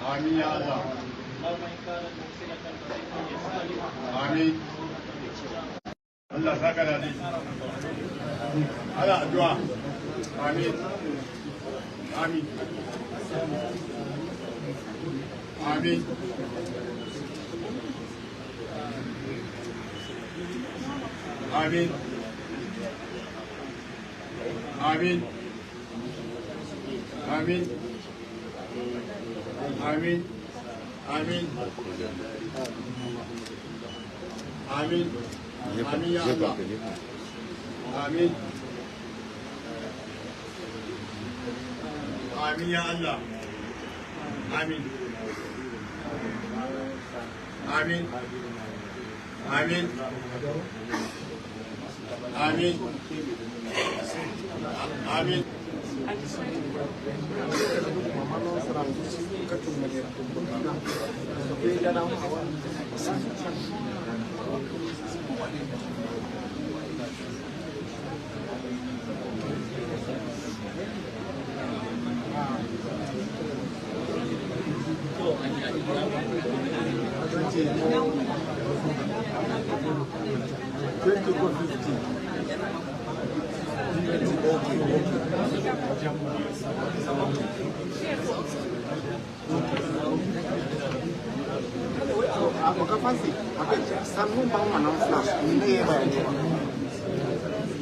Amin ya Allah. Amin. Allah saka da ni. Allah addu'a. Amin. Amin. Amin. Amin. Amin. Amin. Amin. Amin. Amin. Amin ya Allah. Amin. Amin ya Allah. Amin. Amin. Amin. Amin. Amin. Aku kapan sih? Aku sanggup bangun mana flash. Ini ya.